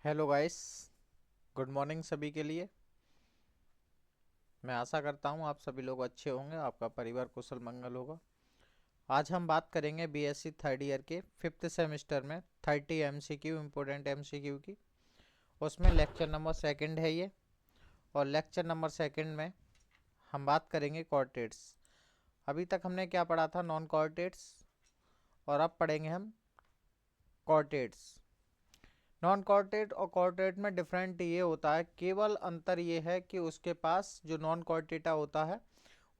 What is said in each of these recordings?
Hello guys. Good morning सभी के लिए। मैं आशा करता हूँ आप सभी लोग अच्छे होंगे, आपका परिवार कुशल मंगल होगा। आज हम बात करेंगे बीएससी थर्ड ईयर के फिफ्थ सेमेस्टर में 30 एमसीक्यू इम्पोर्टेंट एमसीक्यू की। उसमें लेक्चर नंबर सेकंड है ये। और लेक्चर नंबर सेकंड में हम बात करेंगे क्वार्टेट्स। अभी तक हमने क्या पढ़ा था, नॉन क्वार्टेट्स, और अब पढ़ेंगे हम क्वार्टेट्स। नॉन क्वार्टेट और क्वार्टेट में डिफरेंट ये होता है, केवल अंतर ये है कि उसके पास जो नॉन क्वार्टेटा होता है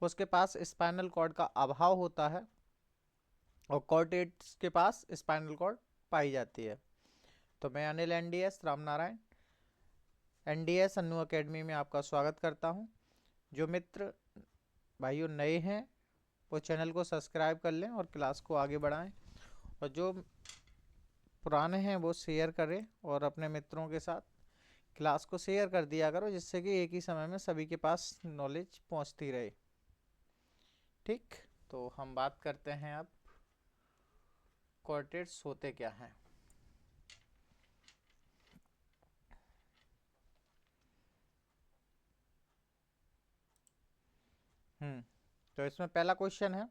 उसके पास स्पाइनल कॉर्ड का अभाव होता है और क्वार्टेट्स के पास स्पाइनल कॉर्ड पाई जाती है। तो मैं Anil NDS Ram Narayan NDS Annu academy में आपका स्वागत करता हूं। जो मित्र भाइयों नए हैं वो चैनल को सब्सक्राइब कर लें और क्लास को आगे बढ़ाएं, और जो पुराने हैं वो शेयर करें और अपने मित्रों के साथ क्लास को शेयर कर दिया करो, जिससे कि एक ही समय में सभी के पास नॉलेज पहुंचती रहे। ठीक, तो हम बात करते हैं अब क्वार्टेट्स होते क्या हैं। तो इसमें पहला क्वेश्चन है,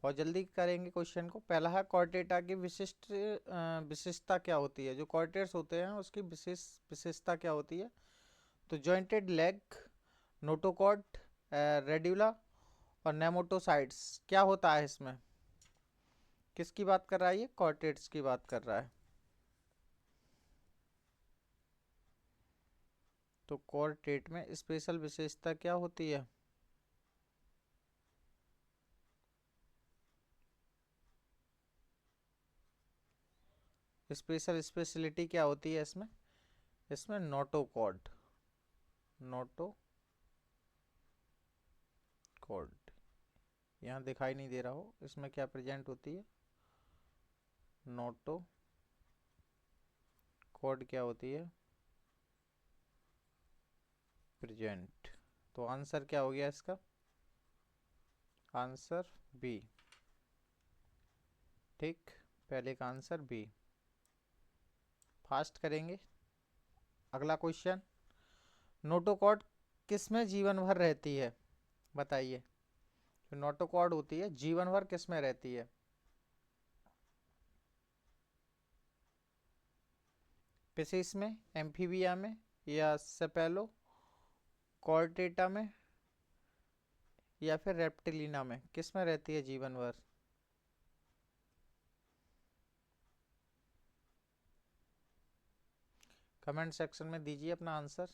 बहुत जल्दी करेंगे क्वेश्चन को। पहला है क्वार्टेटा की विशिष्टता क्या होती है। जो क्वार्टेट्स होते हैं उसकी विशेषता क्या होती है। तो जॉइंटेड लेग, नोटोकॉर्ड, रेड्यूला और नेमोटोसाइट्स। क्या होता है इसमें, किसकी बात कर रहा है, ये क्वार्टेट्स की बात कर रहा है। तो क्वार्टेट में स्पेशल विशेषता क्या होती है। स्पेशलिटी क्या होती है इसमें। इसमें नोटोकॉर्ड, नोटोकॉर्ड यहाँ दिखाई नहीं दे रहा हो, इसमें क्या प्रेजेंट होती है, नोटोकॉर्ड क्या होती है, प्रेजेंट। तो आंसर क्या हो गया इसका, आंसर बी। ठीक, पहले का आंसर बी। फास्ट करेंगे। अगला क्वेश्चन, नोटोकॉर्ड किस में जीवन भर रहती है, बताइए। जो नोटोकॉर्ड होती है जीवन भर किस में रहती है। पिसिस में, एम्फीबिया में, या सेपेलो कॉर्टेटा में, या फिर रेप्टिलिना में, किस में रहती है जीवन भर। कमेंट सेक्शन में दीजिए अपना आंसर।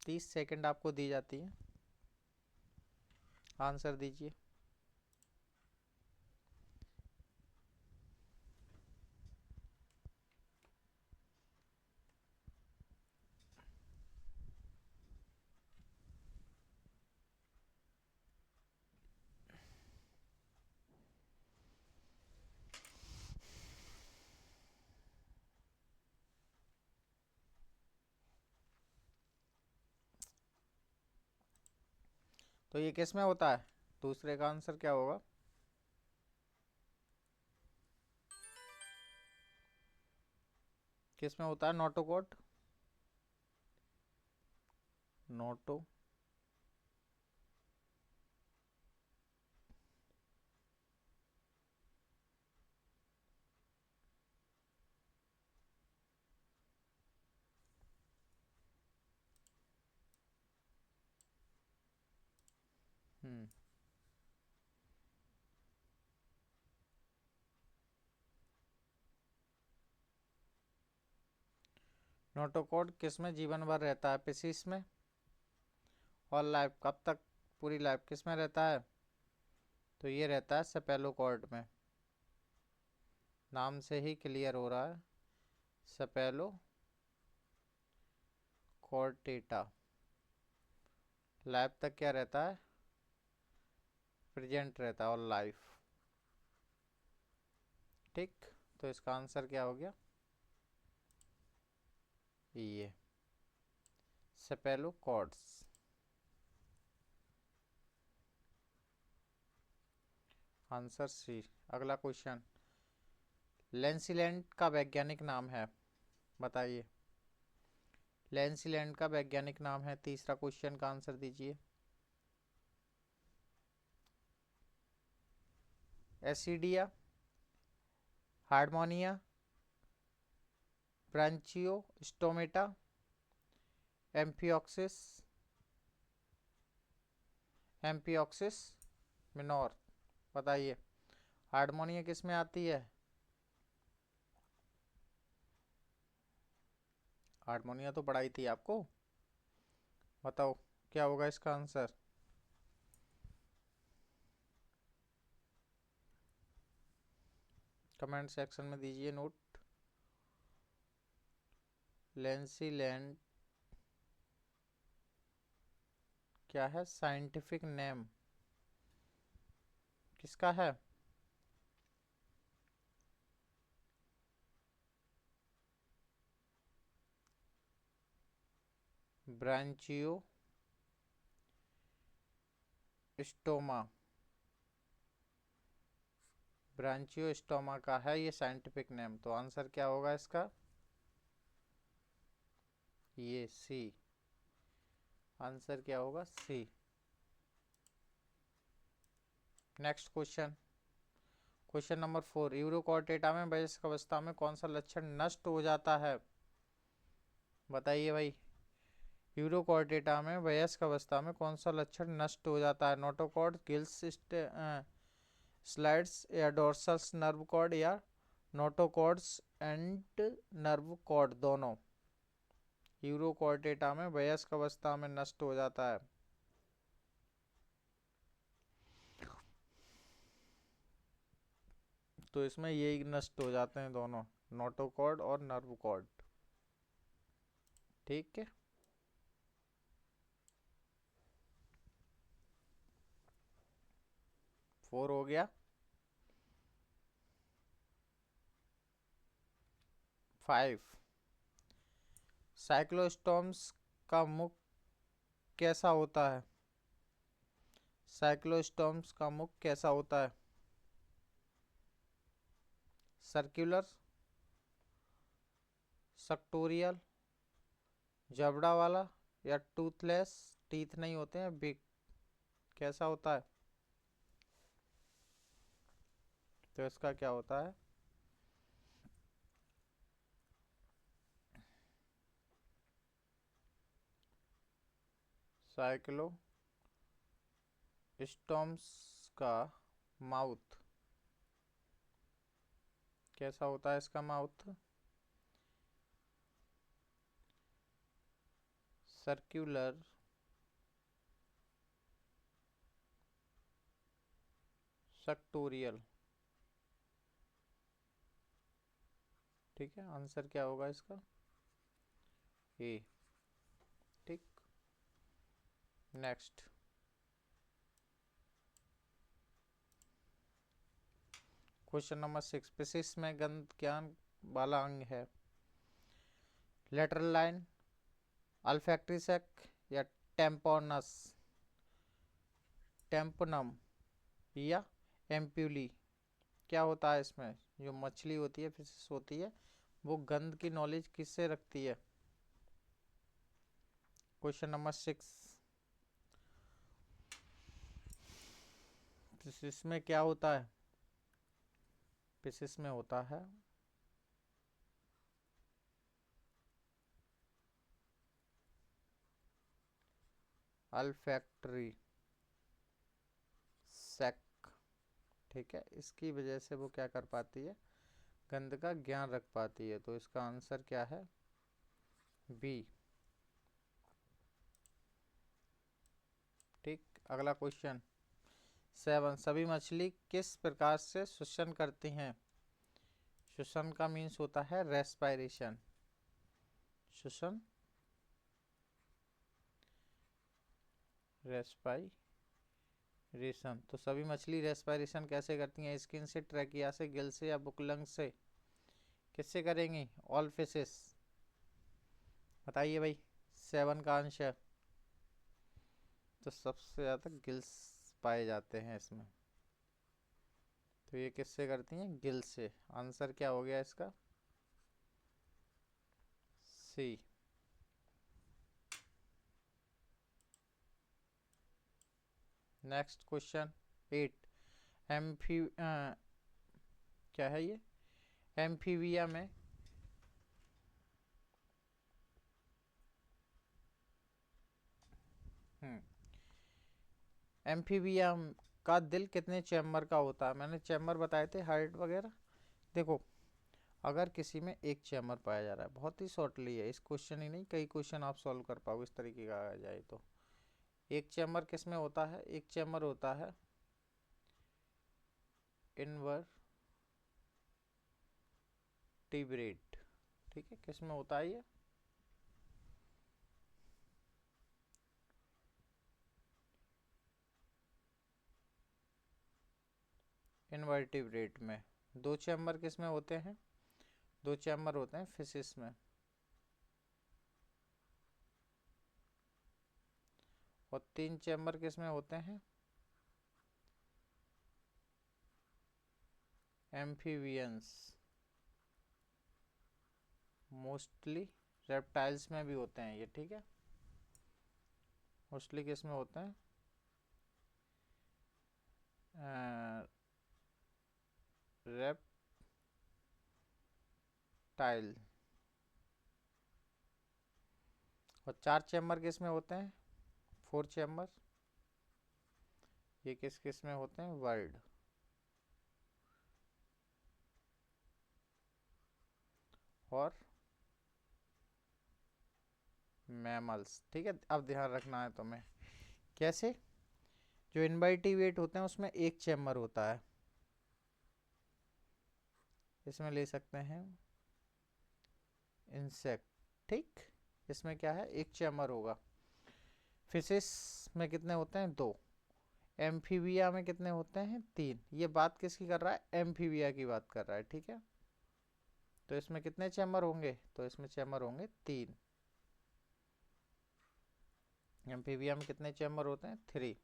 30 सेकंड आपको दी जाती है, आंसर दीजिए। तो ये किस में होता है, दूसरे का आंसर क्या होगा। किस में होता है नोटोकॉर्ड, नोटो हम्म नोटोकॉर्ड किस में जीवन भर रहता है, पिसिस में। और लाइफ कब तक, पूरी लाइफ किस में रहता है। तो ये रहता है सेपेलोकॉर्ड में। नाम से ही क्लियर हो रहा है, सेपेलो कॉर्टेटा। लाइफ तक क्या रहता है, प्रेजेंट रहता है और लाइफ। ठीक, तो इसका आंसर क्या हो गया, ये सेपेलोकॉर्ड्स। Answer C. अगला क्वेश्चन, लेंसिलेंट का वैज्ञानिक नाम है। बताइए। लैंसीलैंड का वैज्ञानिक नाम है। तीसरा क्वेश्चन का आंसर दीजिए। एसिडिया, हार्मोनिया, ब्रांचियो स्टोमेटा, एम्फियोक्सिस, एम्फियोक्सिस मिनोर। बताइए। हार्मोनिया किस में आती है? हार्मोनिया तो पढ़ाई थी आपको। बताओ क्या होगा इसका आंसर। कमेंट सेक्शन में दीजिए नोट। लैंसीलैंड क्या है? साइंटिफिक नेम किसका है? ब्रांचियो स्टोमा। ब्रांचियो स्टोमा का है ये साइंटिफिक नेम। तो आंसर क्या होगा इसका? ये सी। आंसर क्या होगा? C. Next question. Question number 4। Urochordata में वयस्क अवस्था में कौन सा लक्षण नष्ट हो जाता है? बताइए भाई। यूरोकॉर्टेटा में वयस्क अवस्था में कौन सा लक्षण नष्ट हो जाता है? नोटोकॉर्ड, गिल्स स्लाइड्स या डोर्सल्स नर्व कॉर्ड या नोटोकॉर्ड्स एंड नर्व कॉर्ड दोनों। यूरोकॉर्टेटा में वयस्क अवस्था में नष्ट हो जाता है। तो इसमें यही नष्ट हो जाते हैं दोनों, नोटोकॉर्ड और नर्व कॉर्ड। ठीक है। 4 हो गया। 5। साइक्लोस्टोम्स का मुख कैसा होता है? साइक्लोस्टोम्स का मुख कैसा होता है? सर्कुलर, सक्टोरियल, जबड़ा वाला या टूथलेस, टीथ नहीं होते हैं, बिग। कैसा होता है? तो इसका क्या होता है? साइक्लो स्टोम्स का माउथ कैसा होता है? इसका माउथ सर्कुलर, सक्टोरियल। ठीक है। आंसर क्या होगा इसका? ए। ठीक। नेक्स्ट। Question number 6। फिजिक्स में गंध ज्ञान वाला अंग है। लेटरल लाइन, अल्फैक्टरी सैक या टेम्पोनस, टेम्पोनम या एम्प्यूली। क्या होता है इसमें? जो मछली होती है, फिशिस होती है, वो गंध की नॉलेज किससे रखती है? Question number 6। फिशिस में क्या होता है? फिशिस में होता है अल्फैक्टरी सैक। ठीक है। इसकी वजह से वो क्या कर पाती है? गंध का ज्ञान रख पाती है। तो इसका आंसर क्या है? बी। ठीक। अगला क्वेश्चन 7। सभी मछली किस प्रकार से श्वसन करती हैं? श्वसन का मीन्स होता है रेस्पायरेशन। श्वसन, रेस्पायरेशन। तो सभी मछली रेस्पायरेशन कैसे करती हैं? स्किन से, ट्रैकिया से, गिल से या बुकलंग से? किससे करेंगी? All fishes. बताइए भाई। 7 का आंसर। तो सबसे ज़्यादा गिल्स पाए जाते हैं इसमें। तो ये किससे करती हैं? गिल से। आंसर क्या हो गया इसका? सी। Next question 8। एम्फी क्या है ये? एम्फीबिया में एम्फीबिया का दिल कितने चैम्बर का होता है? मैंने चैम्बर बताए थे, हार्ट वगैरह। देखो, अगर किसी में एक चैम्बर पाया जा रहा है, बहुत ही शॉर्टली है, इस क्वेश्चन ही नहीं कई क्वेश्चन आप सॉल्व कर पाओगे इस तरीके का आ जाए तो। एक चैम्बर किस में होता है? एक चैम्बर होता है इनवर्टिब्रेट। ठीक है, किस में होता है ये? इनवर्टिब्रेट में। दो चैम्बर किस में होते हैं? दो चैम्बर होते हैं फिशिस में। और तीन चैम्बर किस में होते हैं? एम्फीबियंस। मोस्टली रेप्टाइल्स में भी होते हैं ये। ठीक है, मोस्टली किस में होते हैं? रेप्टाइल। और चार चैम्बर किस में होते हैं? Four chamber. ये किस किस में होते हैं? वर्ड और मैमल्स। ठीक है, अब ध्यान रखना है तुम्हें। कैसे? जो इनवर्टिब्रेट होते हैं उसमें एक चैम्बर होता है। इसमें ले सकते हैं इंसेक्ट। ठीक, इसमें क्या है? एक चैम्बर होगा। फिशिस में कितने होते हैं? दो। एम्फीबिया में कितने होते हैं? तीन। ये बात किसकी कर रहा है? एम्फीबिया की बात कर रहा है। ठीक है, तो इसमें कितने चैम्बर होंगे? तो इसमें चैम्बर होंगे तीन। एम्फीबिया में कितने चैम्बर होते हैं? थ्री।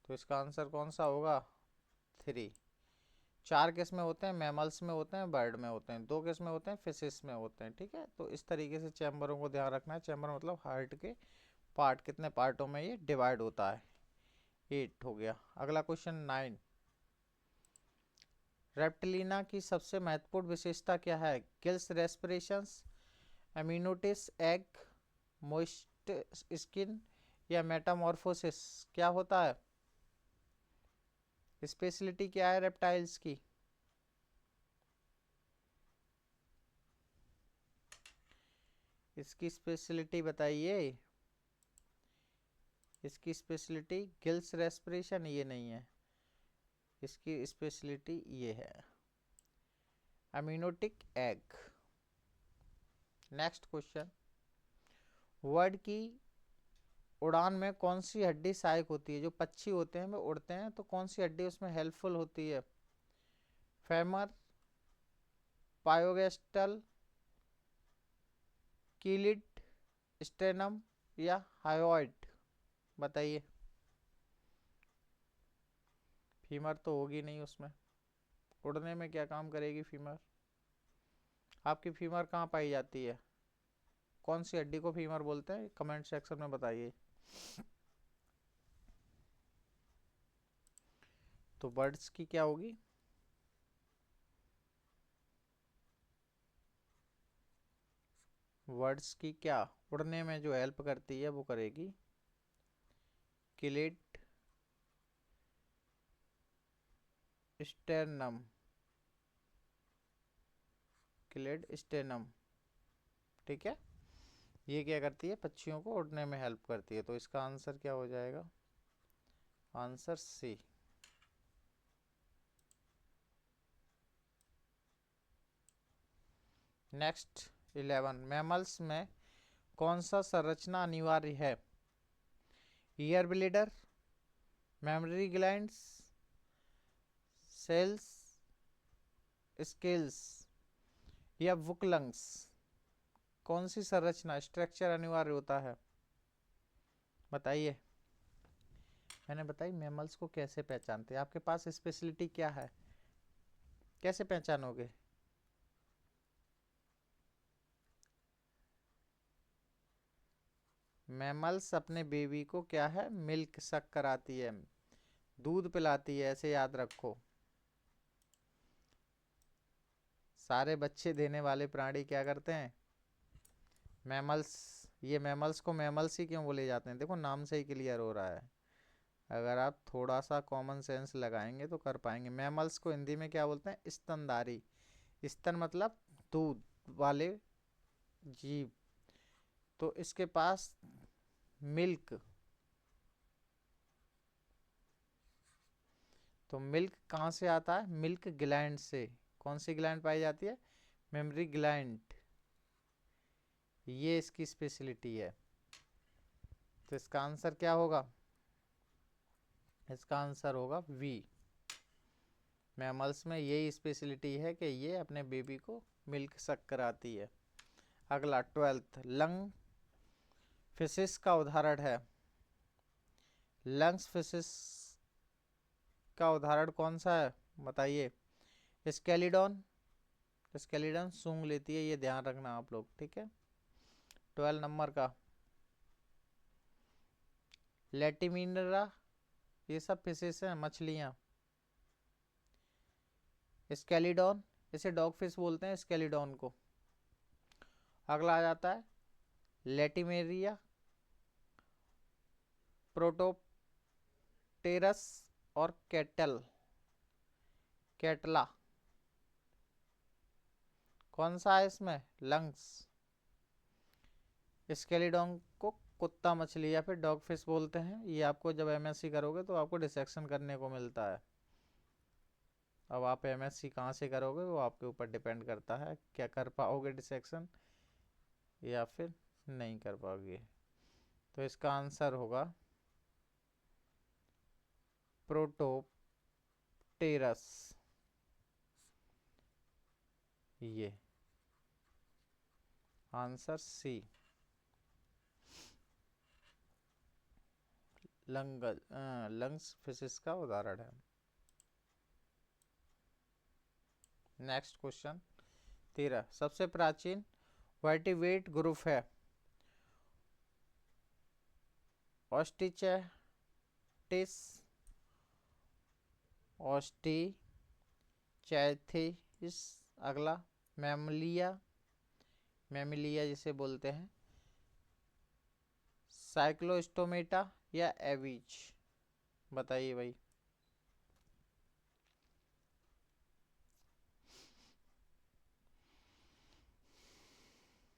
तो इसका आंसर कौन सा होगा? थ्री। चार किस में होते हैं? मैमल्स में होते हैं, बर्ड में होते हैं। दो किस में होते हैं? फिशिस में होते हैं। ठीक है, तो इस तरीके से चैम्बरों को ध्यान रखना है। चैम्बर मतलब हार्ट के पार्ट, कितने पार्टों में ये डिवाइड होता है। 8 हो गया। अगला क्वेश्चन 9। रेप्टिलिना की सबसे महत्वपूर्ण विशेषता क्या है? गिल्स, रेस्पिरेशंस, एमिनोटिस, एग, मोइस्ट स्किन या मेटामॉर्फोसिस? क्या होता है? स्पेशलिटी क्या है रेप्टाइल्स की? इसकी स्पेशलिटी बताइए। इसकी स्पेशलिटी गिल्स, रेस्पिरेशन ये नहीं है, इसकी स्पेशलिटी ये है अमीनोटिक एग। Next question. वर्ड की उड़ान में कौन सी हड्डी सहायक होती है? जो पक्षी होते हैं वो उड़ते हैं तो कौन सी हड्डी उसमें हेल्पफुल होती है? फेमर, पायोगेस्टल, कीलिट, स्टेनम या हायोइड? बताइए। फीमर तो होगी नहीं उसमें, उड़ने में क्या काम करेगी फीमर? आपकी फीमर कहाँ पाई जाती है? कौन सी हड्डी को फीमर बोलते हैं? कमेंट सेक्शन में बताइए। तो बर्ड्स की क्या होगी? वर्ड्स की क्या उड़ने में जो हेल्प करती है वो करेगी? Chelate, sternum. Chelate stannum. ठीक है, ये क्या करती है? पक्षियों को उड़ने में हेल्प करती है। तो इसका आंसर क्या हो जाएगा? Answer C. नेक्स्ट 11। मैमल्स में कौन सा संरचना अनिवार्य है? Air bladder, mammary glands, cells, scales या वुक लंग्स? कौन सी संरचना, स्ट्रक्चर अनिवार्य होता है? बताइए। मैंने बताई मैमल्स को कैसे पहचानते हैं। आपके पास स्पेशलिटी क्या है, कैसे पहचानोगे? मैमल्स अपने बेबी को क्या है, मिल्क सक कराती है, दूध पिलाती है, ऐसे याद रखो। सारे बच्चे देने वाले प्राणी क्या करते हैं, मैमल्स। ये मैमल्स को मैमल्स ही क्यों बोले जाते हैं, देखो नाम से ही क्लियर हो रहा है। अगर आप थोड़ा सा कॉमन सेंस लगाएंगे तो कर पाएंगे। मैमल्स को हिंदी में क्या बोलते हैं, स्तनधारी। स्तन मतलब दूध वाले जीव। तो इसके पास मिल्क, तो मिल्क कहाँ से आता है, मिल्क ग्लैंड से। कौन सी ग्लैंड पाई जाती है, मेमरी ग्लैंड। ये इसकी स्पेशलिटी है। तो इसका आंसर क्या होगा, इसका आंसर होगा वी। मैमल्स में यही स्पेशलिटी है कि ये अपने बेबी को मिल्क सक कराती है। अगला 12th, लंग फिशिस का उदाहरण है। लंग्स फिशिस का उदाहरण कौन सा है, बताइए। स्केलिडॉन। स्केलिडॉन सूंघ लेती है, ये ध्यान रखना आप लोग, ठीक है। 12 नंबर का लेटिमिनरा, ये सब फिशेस हैं, मछलियाँ। स्केलिडॉन, इसे डॉग फिश बोलते हैं, स्केलिडॉन को। अगला आ जाता है लेटिमेरिया, प्रोटोप्टेरस और कैटला। कौन सा है इसमें, लंग्स। स्केलिडॉन को कुत्ता मछली या फिर डॉग फिश बोलते हैं। ये आपको जब एमएससी करोगे तो आपको डिसेक्शन करने को मिलता है। अब आप एमएससी कहाँ से करोगे वो आपके ऊपर डिपेंड करता है, क्या कर पाओगे डिसेक्शन या फिर नहीं कर पाओगे। तो इसका आंसर होगा प्रोटोप्टेरस, ये आंसर सी। लंग्स फिशिस का उदाहरण है। नेक्स्ट क्वेश्चन 13, सबसे प्राचीन वर्टिब्रेट ग्रुप है ऑस्टिचैटिस, ऑस्टिचैथिस। अगला मैमलिया, मैमिलिया जिसे बोलते हैं, साइक्लोस्टोमेटा या एविज, बताइए भाई।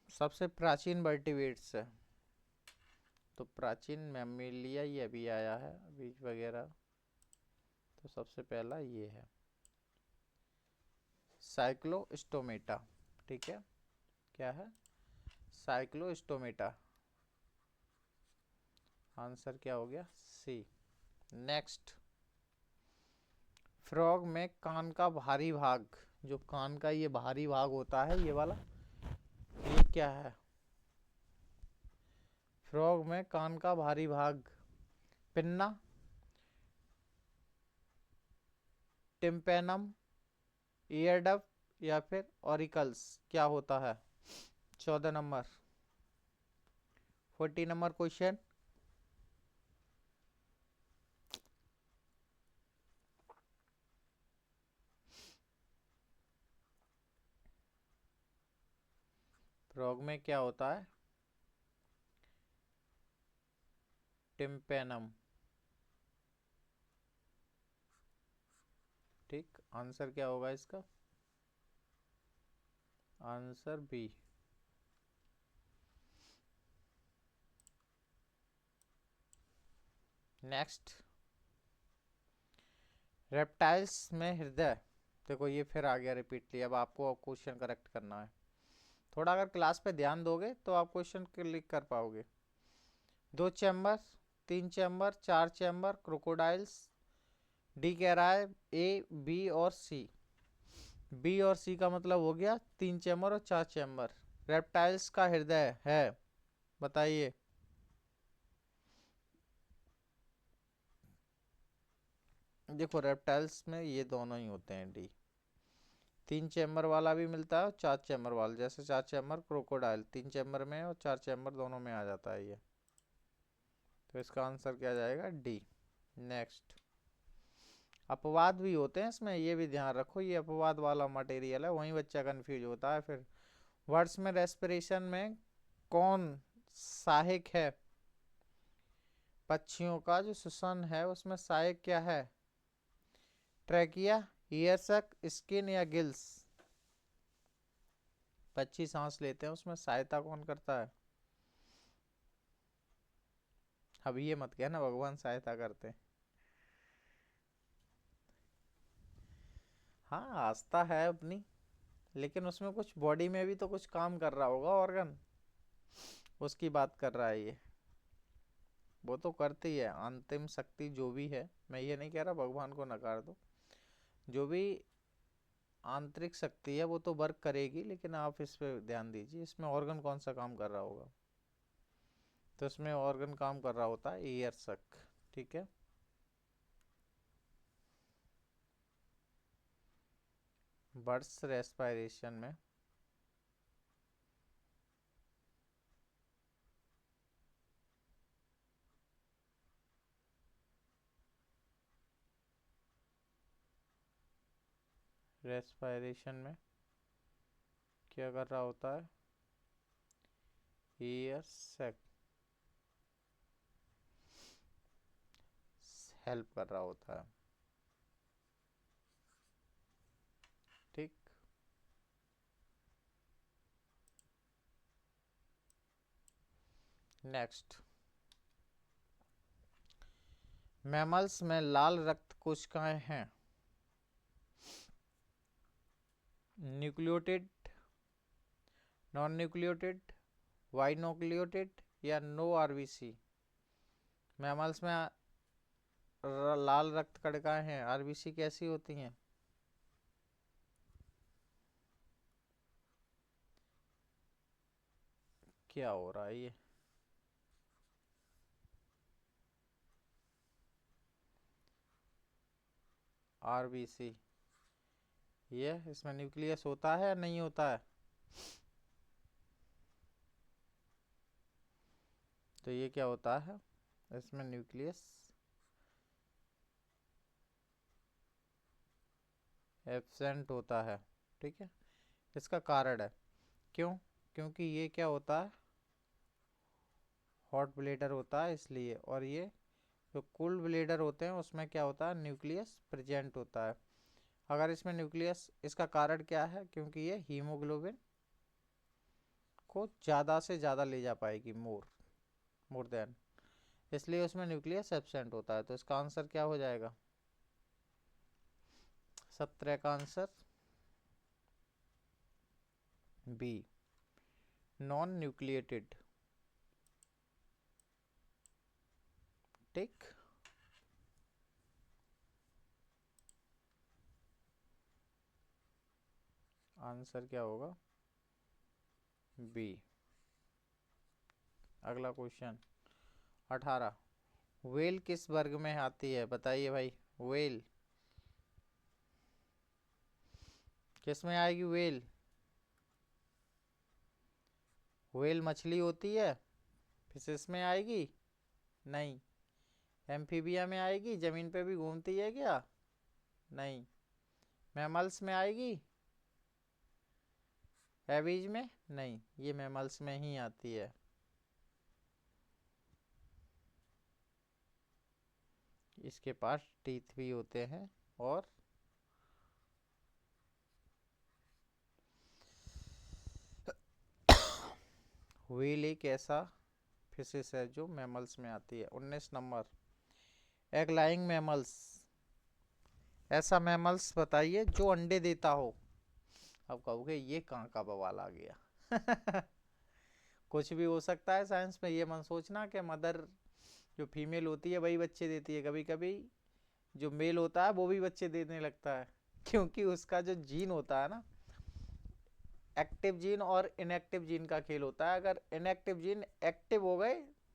सबसे प्राचीन वर्टिब्रेट्स है, तो प्राचीन मैमिलिया ये अभी आया है, बीज वगैरह। तो सबसे पहला ये है साइक्लोस्टोमेटा, ठीक है। क्या है, साइक्लोस्टोमेटा। आंसर क्या हो गया, सी। नेक्स्ट, फ्रॉग में कान का भारी भाग, जो कान का ये भारी भाग होता है ये वाला, ये क्या है। फ्रॉग में कान का भारी भाग, पिन्ना, टिम्पेनम, ईयरडप या फिर ऑरिकल्स, क्या होता है। 14 नंबर, 40 नंबर क्वेश्चन, फ्रॉग में क्या होता है, टिम्पेनम, ठीक। आंसर क्या होगा इसका, आंसर बी। नेक्स्ट, रेप्टाइल्स में हृदय, देखो ये फिर आ गया रिपीटली, अब आपको क्वेश्चन करेक्ट करना है। थोड़ा अगर क्लास पे ध्यान दोगे तो आप क्वेश्चन क्लिक कर पाओगे। 2 chamber, 3 chamber, 4 chamber, crocodiles. D कह रहा है ए, बी और सी। बी और सी का मतलब हो गया 3 चैम्बर और 4 चैम्बर। रेप्टाइल्स का हृदय है, बताइए। देखो रेप्टाइल्स में ये दोनों ही होते हैं, डी। 3 चैम्बर वाला भी मिलता है और 4 चैम्बर वाला, जैसे 4 चैम्बर क्रोकोडाइल 3 चैम्बर में और 4 चैम्बर दोनों में आ जाता है ये। तो इसका आंसर क्या जाएगा? डी। नेक्स्ट, अपवाद भी होते हैं इसमें, ये भी ध्यान रखो, ये अपवाद वाला मटेरियल है, वहीं बच्चा कंफ्यूज होता है फिर। वर्ड्स में रेस्पिरेशन में कौन सहायक है? पक्षियों का जो श्वसन है उसमें सहायक क्या है? ट्रैकिया, ईयर सक, स्किन या गिल्स? पक्षी सांस लेते हैं उसमें सहायता कौन करता है? अब ये मत कहना भगवान सहायता करते हैं। हाँ आस्था है अपनी, लेकिन उसमें कुछ बॉडी में भी तो कुछ काम कर रहा होगा ऑर्गन, उसकी बात कर रहा है ये। वो तो करती है, अंतिम शक्ति जो भी है, मैं ये नहीं कह रहा भगवान को नकार दो, जो भी आंतरिक शक्ति है वो तो वर्क करेगी, लेकिन आप इस पे ध्यान दीजिए इसमें ऑर्गन कौन सा काम कर रहा होगा। तो इसमें ऑर्गन काम कर रहा होता है ईयर सक। ठीक है, बर्ड्स रेस्पिरेशन में में क्या कर रहा होता है? ईयर सक हेल्प कर रहा होता है। ठीक, नेक्स्ट, मैमल्स में लाल रक्त कोशिकाएं हैं, न्यूक्लियोटिड, नॉन न्यूक्लियोटिड, वाइनोक्लियोटिड या नो आरबीसी? मैमल्स में लाल रक्त कणिकाएं हैं, आरबीसी कैसी होती हैं? क्या हो रहा है ये? आरबीसी, ये इसमें न्यूक्लियस होता है या नहीं होता है? तो ये क्या होता है? इसमें न्यूक्लियस एब्सेंट होता है। ठीक है, इसका कारण है, क्यों? क्योंकि ये क्या होता है? हॉट ब्लेडर होता है इसलिए, और ये जो कोल्ड ब्लेडर होते हैं उसमें क्या होता है? न्यूक्लियस प्रेजेंट होता है। अगर इसमें न्यूक्लियस, इसका कारण क्या है? क्योंकि ये हीमोग्लोबिन को ज़्यादा से ज़्यादा ले जा पाएगी, मोर मोर देन, इसलिए उसमें न्यूक्लियस एब्सेंट होता है। तो इसका आंसर क्या हो जाएगा? 17 का आंसर बी, नॉन न्यूक्लिएटेड। ठीक, आंसर क्या होगा? बी। अगला क्वेश्चन 18, वेल किस वर्ग में आती है? बताइए भाई, वेल किस में आएगी? वेल, वेल मछली होती है, फिशिस में आएगी? नहीं। एम्फीबिया में आएगी, जमीन पे भी घूमती है क्या? नहीं। मैमल्स में आएगी? एवीज में? नहीं, ये मैमल्स में ही आती है। इसके पास टीथ भी होते हैं, और व्हेल एक ऐसा फिशिस है जो मैमल्स में आती है। 19 नंबर, एग लाइंग मैमल्स, ऐसा मैमल्स बताइए जो अंडे देता हो। अब कहोगे ये कहाँ का बवाल आ गया? कुछ भी हो सकता है साइंस में, ये मत सोचना कि मदर जो फीमेल होती है वही बच्चे देती है। कभी कभी जो मेल होता है वो भी बच्चे देने लगता है, क्योंकि उसका जो जीन होता है ना, एक्टिव जीन और इनएक्टिव जीन का खेल होता है। अगर इनएक्टिव जीन एक्टिव हो गए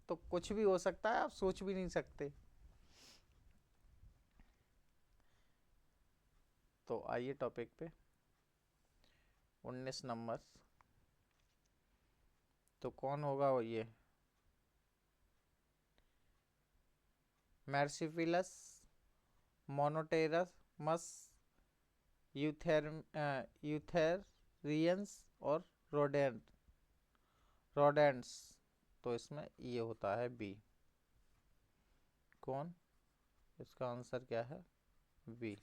तो कुछ भी हो सकता है, आप सोच भी नहीं सकते। तो आइए टॉपिक पे, 19 नंबर, तो कौन होगा वो? ये मैर्सिफिलस, मोनोटेरमस, यूथेरियंस और रोडेंट्स। तो इसमें ये होता है बी। कौन? इसका आंसर क्या है? बी।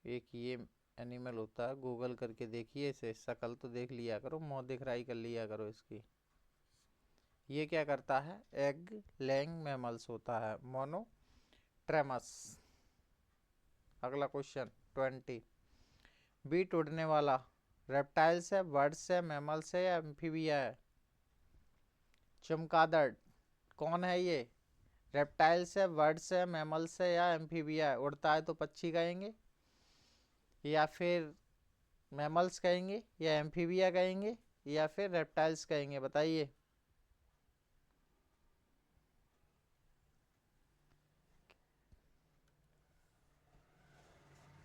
एक ये एनिमल होता है, गूगल करके देखिए इसे, शक्ल तो देख लिया करो, मुंह दिखराई कर लिया करो इसकी। ये क्या करता है? एग लेइंग मैमल्स होता है, मोनोट्रेमस। अगला क्वेश्चन 20। बीट उड़ने वाला रेप्टाइल्स है, बर्ड्स है, मैमल्स है या एम्फीबिया है? चमगादड़ कौन है ये? रेप्टाइल्स है, बर्ड्स है, मैमल्स है या एम्फीबिया है? उड़ता है तो पक्षी कहेंगे, या फिर मैमल्स कहेंगे, या एम्फीबिया कहेंगे, या फिर रेप्टाइल्स कहेंगे? बताइए।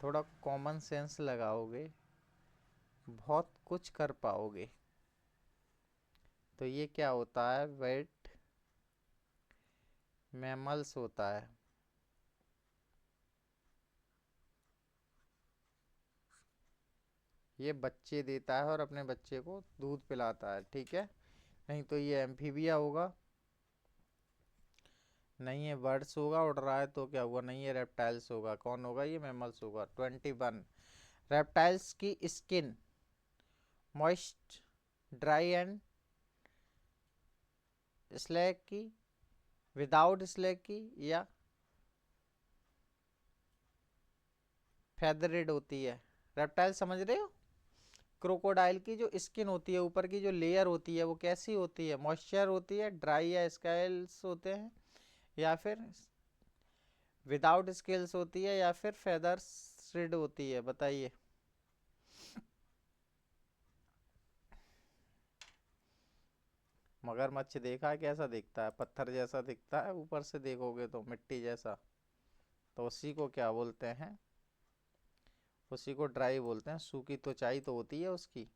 थोड़ा कॉमन सेंस लगाओगे, बहुत कुछ कर पाओगे। तो ये क्या होता है? वेट मैमल्स होता है। ये बच्चे देता है और अपने बच्चे को दूध पिलाता है, ठीक है। नहीं तो ये एम्फीबिया होगा, नहीं ये बर्ड्स होगा, उड़ रहा है तो क्या हुआ? नहीं ये रेप्टाइल्स होगा। कौन होगा? ये मैमल्स होगा। 21। रेप्टाइल्स की skin moist, dry and स्लैकी, without स्लैकी या फेदरेड होती है? रेप्टाइल समझ रहे हो? क्रोकोडाइल की जो स्किन होती है, ऊपर की जो लेयर होती है, वो कैसी होती है? मॉइस्चर होती है, ड्राई या स्केल्स होते हैं, या फिर विदाउट स्केल्स होती है, या फिर फेदर्ड होती है? बताइए। मगरमच्छ देखा है कैसा दिखता है? पत्थर जैसा दिखता है, ऊपर से देखोगे तो मिट्टी जैसा। तो उसी को क्या बोलते हैं? उसी को ड्राई बोलते हैं। सूखी त्वचाई तो होती है उसकी।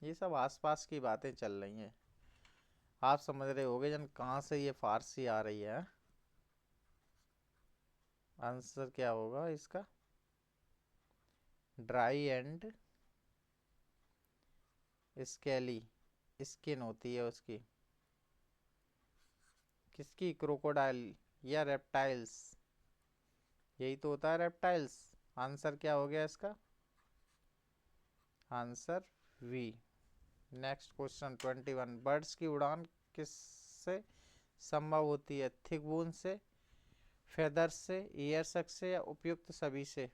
ये सब आसपास की बातें चल रही हैं, आप समझ रहे होगे जन कहाँ से ये फारसी आ रही है। आंसर क्या होगा इसका? ड्राई एंड स्केली स्किन होती है उसकी। किसकी? क्रोकोडाइल या रेप्टाइल्स? यही तो होता है रेप्टाइल्स। आंसर क्या हो गया इसका? Answer B. Next question 21। Birds की उड़ान किससे संभव होती है? थिक बून से, फेदर्स से, एयर सक से या उपयुक्त सभी से?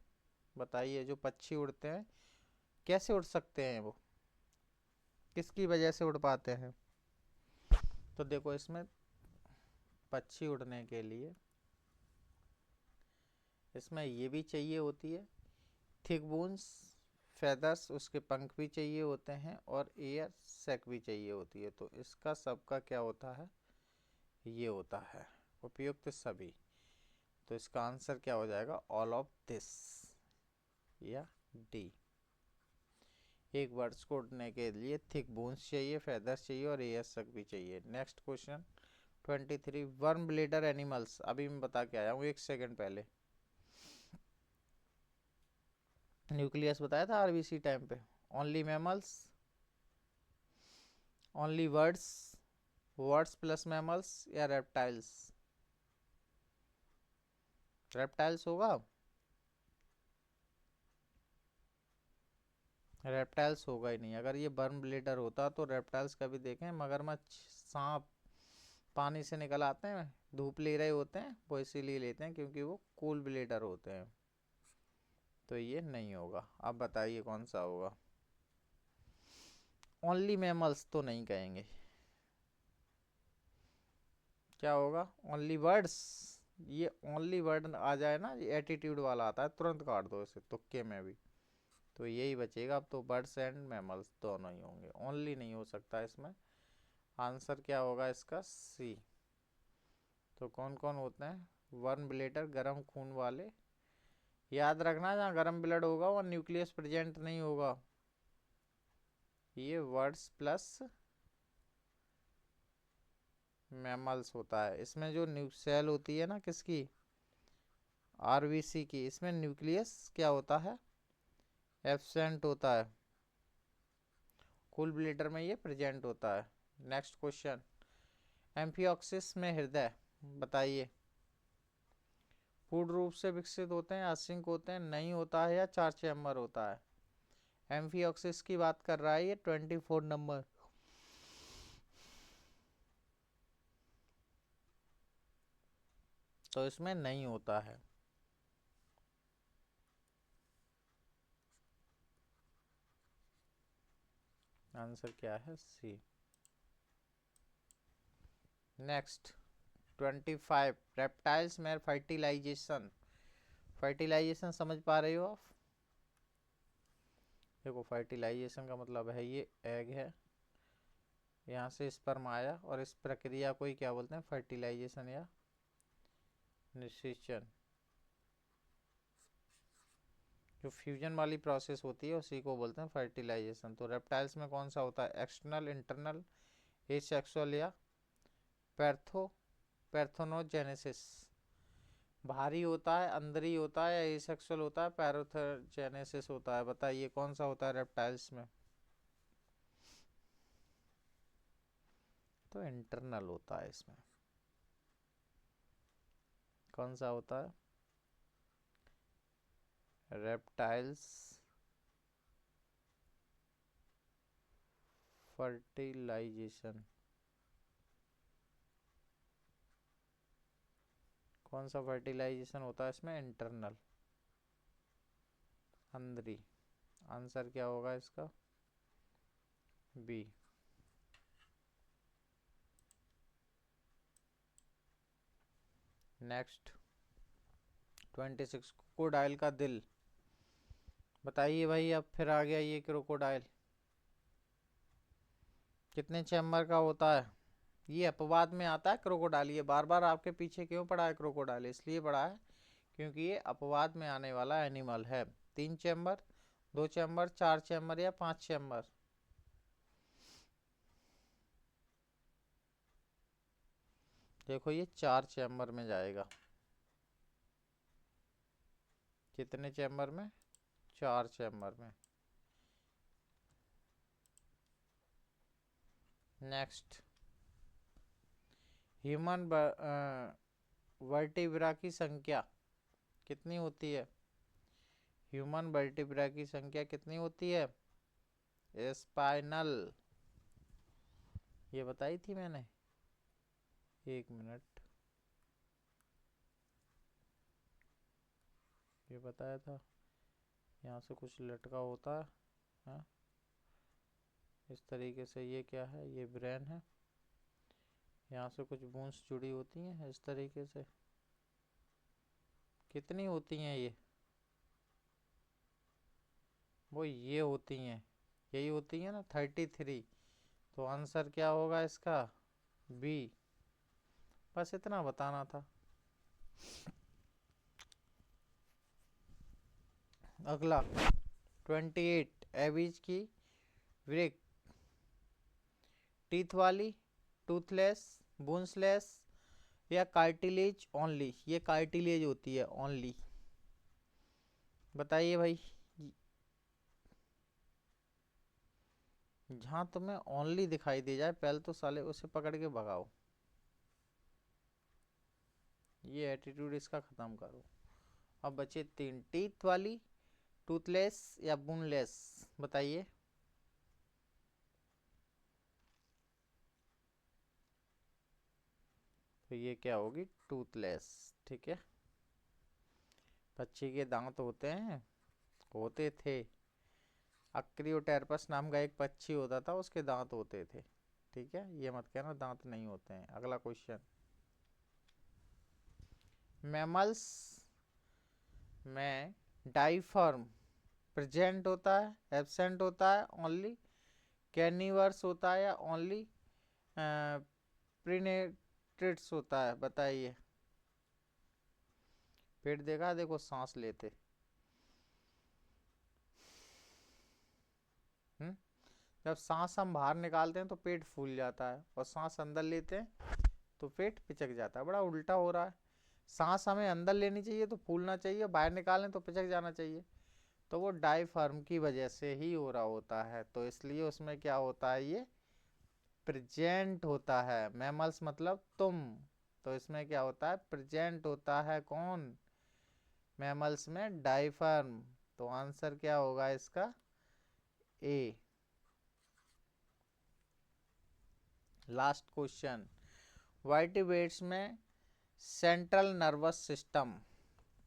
बताइए। जो पक्षी उड़ते हैं कैसे उड़ सकते हैं? वो किसकी वजह से उड़ पाते हैं? तो देखो, इसमें पक्षी उड़ने के लिए इसमें ये भी चाहिए होती है, थिक बोन्स, फेदर्स, उसके पंख भी चाहिए होते हैं, और एयर सैक भी चाहिए होती है। तो इसका सबका क्या होता है? ये होता है उपयुक्त सभी। तो इसका आंसर क्या हो जाएगा? ऑल ऑफ दिस या डी। एक बर्ड्स को उड़ने के लिए थिक बोन्स चाहिए, फेदर्स चाहिए और एयर सैक भी चाहिए। Next question 23। Worm bladder animals, अभी मैं बता के आया हूँ 1 सेकंड पहले। न्यूक्लियस बताया था आरबीसी टाइम पे। Only mammals, only words, words plus mammals या रेप्टाइल्स? रेप्टाइल्स होगा। रेप्टाइल्स होगा ही नहीं। अगर ये बर्म ब्लेडर होता तो रेप्टाइल्स कभी देखें? मगरमच्छ, सांप पानी से निकल आते हैं, धूप ले रहे होते हैं, वो इसीलिए लेते हैं क्योंकि वो कूल ब्लेडर होते हैं। तो ये नहीं होगा। अब बताइए कौन सा होगा? ओनली मैमल्स तो नहीं कहेंगे। क्या होगा? Only words. ये ओनली वर्ड आ जाए ना, ये एटीट्यूड वाला आता है, तुरंत काट दो इसे तुक्के में भी। तो यही बचेगा अब तो, बर्ड्स एंड मैमल्स दोनों ही होंगे, ओनली नहीं हो सकता इसमें। आंसर क्या होगा इसका? सी। तो कौन कौन होते हैं? वर्म ब्लेडर, गर्म खून वाले। याद रखना, जहाँ गर्म ब्लड होगा वहाँ न्यूक्लियस प्रेजेंट नहीं होगा। ये वर्ड्स प्लस मैमल्स होता है। इसमें जो सेल होती है ना किसकी, आरबीसी की, इसमें न्यूक्लियस क्या होता है, एब्सेंट होता है। कुल ब्लीडर में ये प्रेजेंट होता है। नेक्स्ट क्वेश्चन, एम्फिऑक्सिस में हृदय बताइए, पूर्ण रूप से विकसित होते हैं, असिंक होते हैं, नहीं होता है, या 4 चैम्बर होता है। एम्फिऑक्सिस की बात कर रहा है ये 24 नंबर। तो इसमें नहीं होता है। आंसर क्या है, सी। नेक्स्ट 25, रेप्टाइल्स में फर्टिलाइजेशन। फर्टिलाइजेशन समझ पा रहे हो आप? देखो फर्टिलाइजेशन का मतलब है, ये एग है, यहाँ से स्पर्म आया, और इस प्रक्रिया को ही क्या बोलते हैं, फर्टिलाइजेशन या निषेचन। जो फ्यूजन वाली प्रोसेस होती है उसी को बोलते हैं फर्टिलाइजेशन। तो रेप्टाइल्स में कौन सा होता है, एक्सटर्नल, इंटरनल, एसेक्सुअल या पैर्थोनोजेनेसिस। बाहरी होता है, अंदरी होता है, या एसेक्सुअल होता है, पैराथोजेनेसिस होता है। बताइए कौन सा होता है रेप्टाइल्स में। तो इंटरनल होता है इसमें। कौन सा होता है, रेप्टाइल्स फर्टिलाइजेशन। कौन सा फर्टिलाइजेशन होता है इसमें, इंटरनल, अंदरी। आंसर क्या होगा इसका, बी। नेक्स्ट 26, क्रोकोडाइल का दिल बताइए भाई। अब फिर आ गया ये क्रोकोडाइल, कितने चैम्बर का होता है। ये अपवाद में आता है क्रोकोडाइल। ये बार बार आपके पीछे क्यों पड़ा है क्रोकोडाइल, इसलिए पड़ा है क्योंकि ये अपवाद में आने वाला एनिमल है। 3 चैम्बर, 2 चैम्बर, 4 चैम्बर या 5 चैम्बर। देखो ये 4 चैम्बर में जाएगा। कितने चैम्बर में, 4 चैम्बर में। नेक्स्ट, ह्यूमन वर्टिब्रा की संख्या कितनी होती है। ह्यूमन वर्टिब्रा की संख्या कितनी होती है, स्पाइनल। ये बताई थी मैंने, 1 मिनट, ये बताया था। यहाँ से कुछ लटका होता है, हाँ? इस तरीके से। ये क्या है, ये ब्रेन है, यहाँ से कुछ बोन्स जुड़ी होती हैं इस तरीके से। कितनी होती हैं ये, वो ये होती हैं, यही होती है ना, 33। तो आंसर क्या होगा इसका, बी। बस इतना बताना था। अगला 28, एवीज की ब्रेक, टीथ वाली, टूथलेस, बोन्सलेस या कार्टिलेज ओनली। ये कार्टिलेज होती है ओनली। बताइए भाई, जहां तुम्हें ओनली दिखाई दे जाए पहले तो साले उसे पकड़ के भगाओ। ये एटीट्यूड इसका खत्म करो। अब बचे 3, टीथ वाली, टूथलेस या बोनलेस। बताइए। तो ये क्या होगी, टूथलेस। ठीक है। पक्षी के दांत होते हैं, होते थे। अक्रियोटेरपस नाम का एक पक्षी होता था, उसके दांत होते थे। ठीक है, ये मत कहना दांत नहीं होते हैं। अगला क्वेश्चन, मैमल्स में डाइफर्म प्रेजेंट होता है, एब्सेंट होता है, ओनली कैनिवर्स होता है, या ओनली प्रीनेट्रेट्स होता है। बताइए। पेट देखा, देखो सांस लेते, जब सांस हम बाहर निकालते हैं तो पेट फूल जाता है, और सांस अंदर लेते हैं तो पेट पिचक जाता है। बड़ा उल्टा हो रहा है। सांस हमें अंदर लेनी चाहिए तो फूलना चाहिए, बाहर निकालें तो पिचक जाना चाहिए। तो वो डायफ्राम की वजह से ही हो रहा होता है। तो इसलिए उसमें क्या होता है, ये प्रेजेंट होता है। मैमल्स मतलब तुम। तो इसमें क्या होता है, प्रेजेंट होता है कौन, मैमल्स में डायफ्राम। तो आंसर क्या होगा इसका, ए। लास्ट क्वेश्चन, वर्टिब्रेट्स में सेंट्रल नर्वस सिस्टम,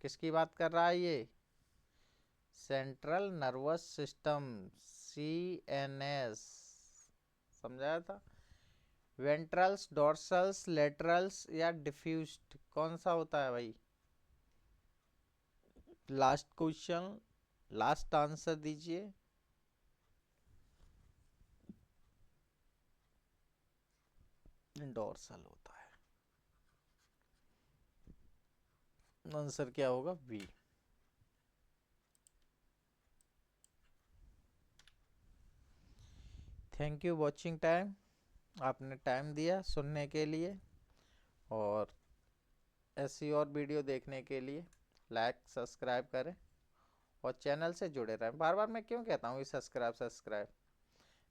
किसकी बात कर रहा है ये, सेंट्रल नर्वस सिस्टम, CNS, समझाया था। वेंट्रल्स, डोर्सल्स, लेटरल्स या डिफ्यूज्ड, कौन सा होता है भाई। लास्ट क्वेश्चन, लास्ट आंसर दीजिए। डोर्सल होता है। आंसर क्या होगा, B. Thank you watching time, आपने टाइम दिया सुनने के लिए। और ऐसी और वीडियो देखने के लिए लाइक सब्सक्राइब करें और चैनल से जुड़े रहें। बार बार मैं क्यों कहता हूँ ये सब्सक्राइब सब्सक्राइब,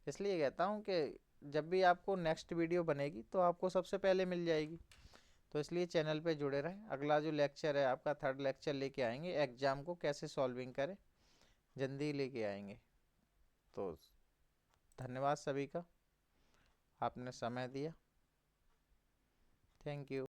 इसलिए कहता हूँ कि जब भी आपको नेक्स्ट वीडियो बनेगी तो आपको सबसे पहले मिल जाएगी। तो इसलिए चैनल पे जुड़े रहें। अगला जो लेक्चर है आपका 3rd लेक्चर लेके आएंगे, एग्जाम को कैसे सॉल्विंग करें, जल्दी लेके आएंगे। तो धन्यवाद सभी का, आपने समय दिया। Thank you.